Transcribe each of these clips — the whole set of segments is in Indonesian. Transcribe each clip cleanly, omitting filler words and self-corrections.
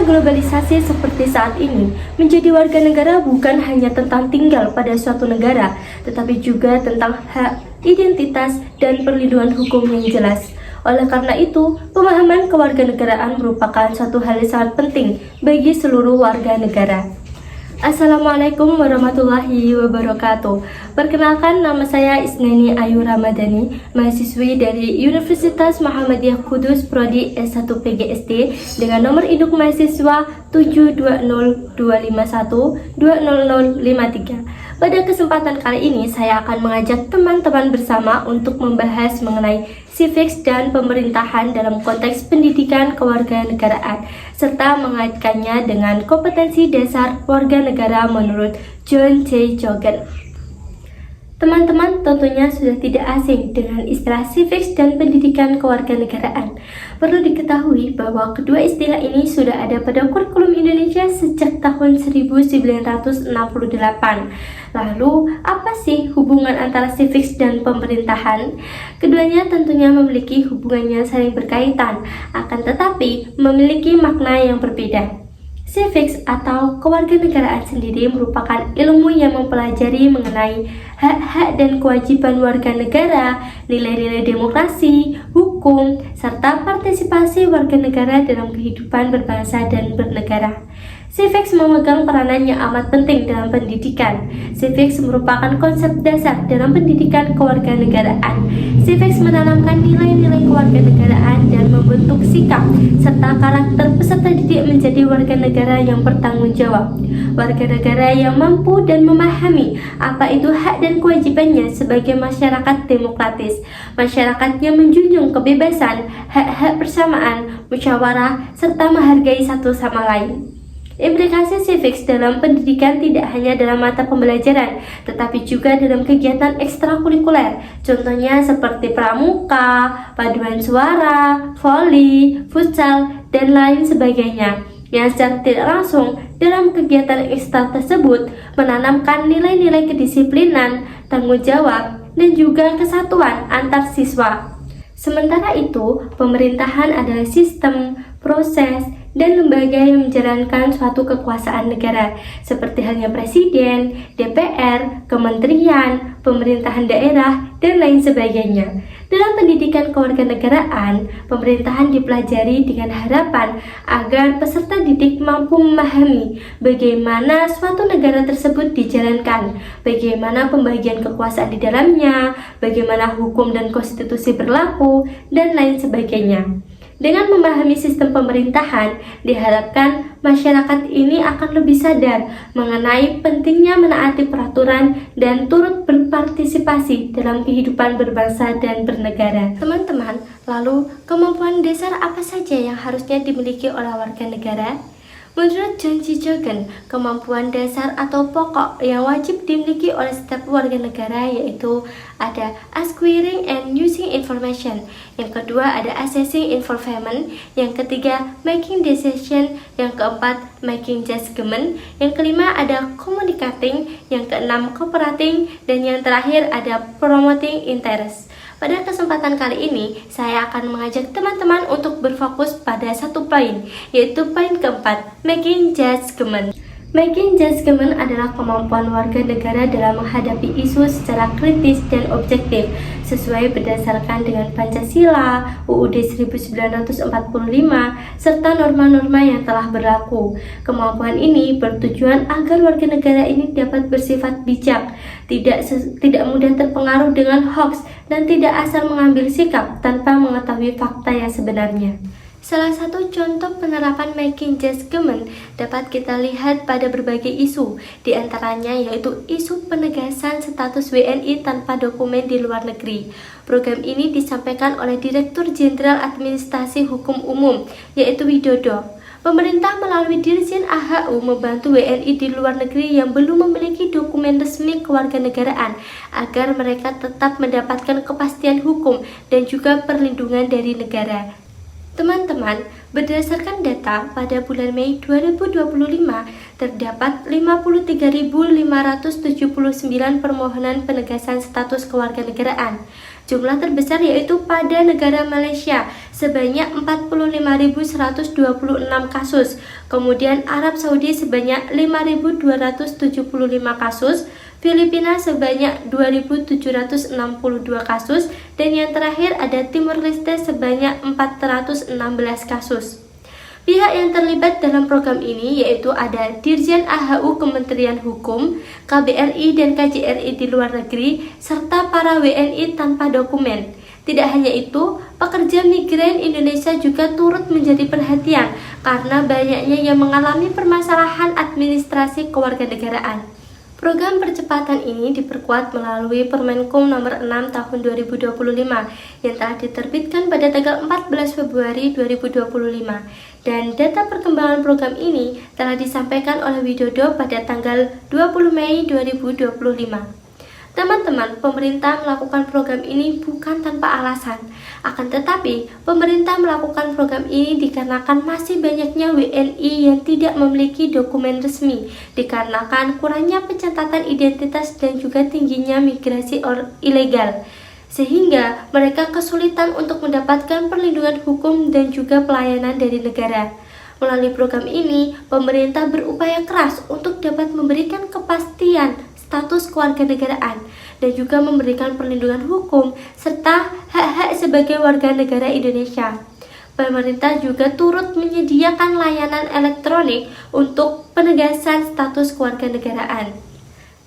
globalisasi seperti saat ini, menjadi warga negara bukan hanya tentang tinggal pada suatu negara, tetapi juga tentang hak, identitas, dan perlindungan hukum yang jelas. Oleh karena itu, pemahaman kewarganegaraan merupakan satu hal yang sangat penting bagi seluruh warga negara. Assalamualaikum warahmatullahi wabarakatuh. Perkenalkan, nama saya Isnani Ayu Ramadhani, mahasiswi dari Universitas Muhammadiyah Kudus Prodi S1 PGSD dengan nomor induk mahasiswa 720251200053. Pada kesempatan kali ini, saya akan mengajak teman-teman bersama untuk membahas mengenai civics dan pemerintahan dalam konteks pendidikan kewarganegaraan, serta mengaitkannya dengan kompetensi dasar warga negara menurut John C. Jogen. Teman-teman tentunya sudah tidak asing dengan istilah civics dan pendidikan kewarganegaraan. Perlu diketahui bahwa kedua istilah ini sudah ada pada kurikulum Indonesia sejak tahun 1968. Lalu, apa sih hubungan antara civics dan pemerintahan? Keduanya tentunya memiliki hubungan yang saling berkaitan, akan tetapi memiliki makna yang berbeda. Civics atau kewarganegaraan sendiri merupakan ilmu yang mempelajari mengenai hak-hak dan kewajiban warga negara, nilai-nilai demokrasi, hukum, serta partisipasi warga negara dalam kehidupan berbangsa dan bernegara. Civics memegang peranan yang amat penting dalam pendidikan. Civics merupakan konsep dasar dalam pendidikan kewarganegaraan. Civics menanamkan nilai-nilai kewarganegaraan dan membentuk sikap serta karakter peserta didik menjadi warga negara yang bertanggung jawab. Warga negara yang mampu dan memahami apa itu hak dan kewajibannya sebagai masyarakat demokratis. Masyarakat yang menjunjung kebebasan, hak-hak persamaan, musyawarah, serta menghargai satu sama lain. Implikasi civics dalam pendidikan tidak hanya dalam mata pembelajaran, tetapi juga dalam kegiatan ekstrakurikuler. Contohnya seperti pramuka, paduan suara, voli, futsal, dan lain sebagainya. Yang secara tidak langsung dalam kegiatan ekstra tersebut menanamkan nilai-nilai kedisiplinan, tanggung jawab, dan juga kesatuan antar siswa. Sementara itu, pemerintahan adalah sistem, proses, dan lembaga yang menjalankan suatu kekuasaan negara, seperti halnya presiden, DPR, kementerian, pemerintahan daerah, dan lain sebagainya. Dalam pendidikan kewarganegaraan, pemerintahan dipelajari dengan harapan agar peserta didik mampu memahami bagaimana suatu negara tersebut dijalankan, bagaimana pembagian kekuasaan di dalamnya, bagaimana hukum dan konstitusi berlaku, dan lain sebagainya. Dengan memahami sistem pemerintahan, diharapkan masyarakat ini akan lebih sadar mengenai pentingnya menaati peraturan dan turut berpartisipasi dalam kehidupan berbangsa dan bernegara. Teman-teman, lalu kemampuan dasar apa saja yang harusnya dimiliki oleh warga negara? Menurut John C. Jogen, kemampuan dasar atau pokok yang wajib dimiliki oleh setiap warga negara yaitu ada acquiring and using information, yang kedua ada assessing information, yang ketiga making decision, yang keempat making judgment, yang kelima ada communicating, yang keenam cooperating, dan yang terakhir ada promoting interest. Pada kesempatan kali ini, saya akan mengajak teman-teman untuk berfokus pada satu poin, yaitu poin keempat, making judgment. Making judgment adalah kemampuan warga negara dalam menghadapi isu secara kritis dan objektif, sesuai berdasarkan dengan Pancasila, UUD 1945, serta norma-norma yang telah berlaku. Kemampuan ini bertujuan agar warga negara ini dapat bersifat bijak, tidak mudah terpengaruh dengan hoaks, dan tidak asal mengambil sikap tanpa mengetahui fakta yang sebenarnya. Salah satu contoh penerapan making judgment dapat kita lihat pada berbagai isu, di antaranya yaitu isu penegasan status WNI tanpa dokumen di luar negeri. Program ini disampaikan oleh Direktur Jenderal Administrasi Hukum Umum, yaitu Widodo. Pemerintah melalui Dirjen AHU membantu WNI di luar negeri yang belum memiliki dokumen resmi kewarganegaraan agar mereka tetap mendapatkan kepastian hukum dan juga perlindungan dari negara. Teman-teman, berdasarkan data pada bulan Mei 2025, terdapat 53.579 permohonan penegasan status kewarganegaraan. Jumlah terbesar yaitu pada negara Malaysia sebanyak 45.126 kasus, kemudian Arab Saudi sebanyak 5.275 kasus, Filipina sebanyak 2.762 kasus, dan yang terakhir ada Timur Leste sebanyak 416 kasus. Pihak yang terlibat dalam program ini yaitu ada Dirjen AHU Kementerian Hukum, KBRI dan KJRI di luar negeri, serta para WNI tanpa dokumen. Tidak hanya itu, pekerja migran Indonesia juga turut menjadi perhatian karena banyaknya yang mengalami permasalahan administrasi kewarganegaraan. Program percepatan ini diperkuat melalui Permenkum Nomor 6 Tahun 2025 yang telah diterbitkan pada tanggal 14 Februari 2025 dan data perkembangan program ini telah disampaikan oleh Widodo pada tanggal 20 Mei 2025. Teman-teman, pemerintah melakukan program ini bukan tanpa alasan. Akan tetapi, pemerintah melakukan program ini dikarenakan masih banyaknya WNI yang tidak memiliki dokumen resmi, dikarenakan kurangnya pencatatan identitas dan juga tingginya migrasi ilegal. Sehingga mereka kesulitan untuk mendapatkan perlindungan hukum dan juga pelayanan dari negara. Melalui program ini, pemerintah berupaya keras untuk dapat memberikan kepastian status kewarganegaraan dan juga memberikan perlindungan hukum serta hak-hak sebagai warga negara Indonesia. Pemerintah juga turut menyediakan layanan elektronik untuk penegasan status kewarganegaraan.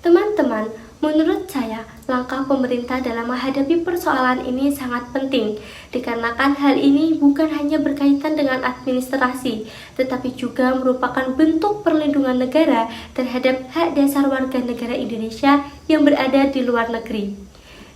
Teman-teman, menurut saya, langkah pemerintah dalam menghadapi persoalan ini sangat penting, dikarenakan hal ini bukan hanya berkaitan dengan administrasi, tetapi juga merupakan bentuk perlindungan negara terhadap hak dasar warga negara Indonesia yang berada di luar negeri.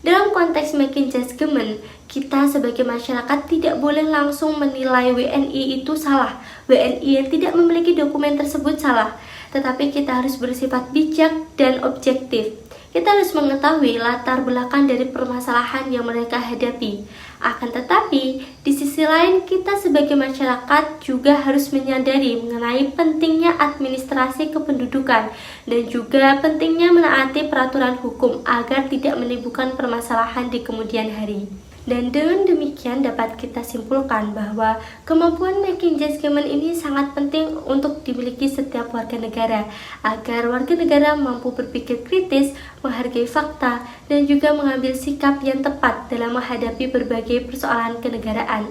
Dalam konteks Making Judgment, kita sebagai masyarakat tidak boleh langsung menilai WNI itu salah, WNI yang tidak memiliki dokumen tersebut salah, tetapi kita harus bersifat bijak dan objektif. Kita harus mengetahui latar belakang dari permasalahan yang mereka hadapi. Akan tetapi, di sisi lain kita sebagai masyarakat juga harus menyadari mengenai pentingnya administrasi kependudukan dan juga pentingnya menaati peraturan hukum agar tidak menimbulkan permasalahan di kemudian hari. Dan dengan demikian dapat kita simpulkan bahwa kemampuan Making Judgment ini sangat penting untuk dimiliki setiap warga negara agar warga negara mampu berpikir kritis, menghargai fakta, dan juga mengambil sikap yang tepat dalam menghadapi berbagai persoalan kenegaraan.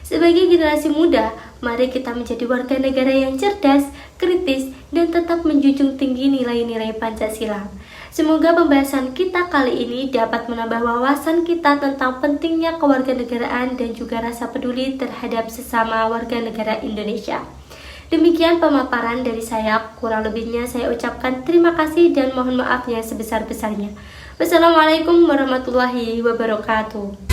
Sebagai generasi muda, mari kita menjadi warga negara yang cerdas, kritis, dan tetap menjunjung tinggi nilai-nilai Pancasila. Semoga pembahasan kita kali ini dapat menambah wawasan kita tentang pentingnya kewarganegaraan dan juga rasa peduli terhadap sesama warga negara Indonesia. Demikian pemaparan dari saya, kurang lebihnya saya ucapkan terima kasih dan mohon maaf yang sebesar-besarnya. Wassalamualaikum warahmatullahi wabarakatuh.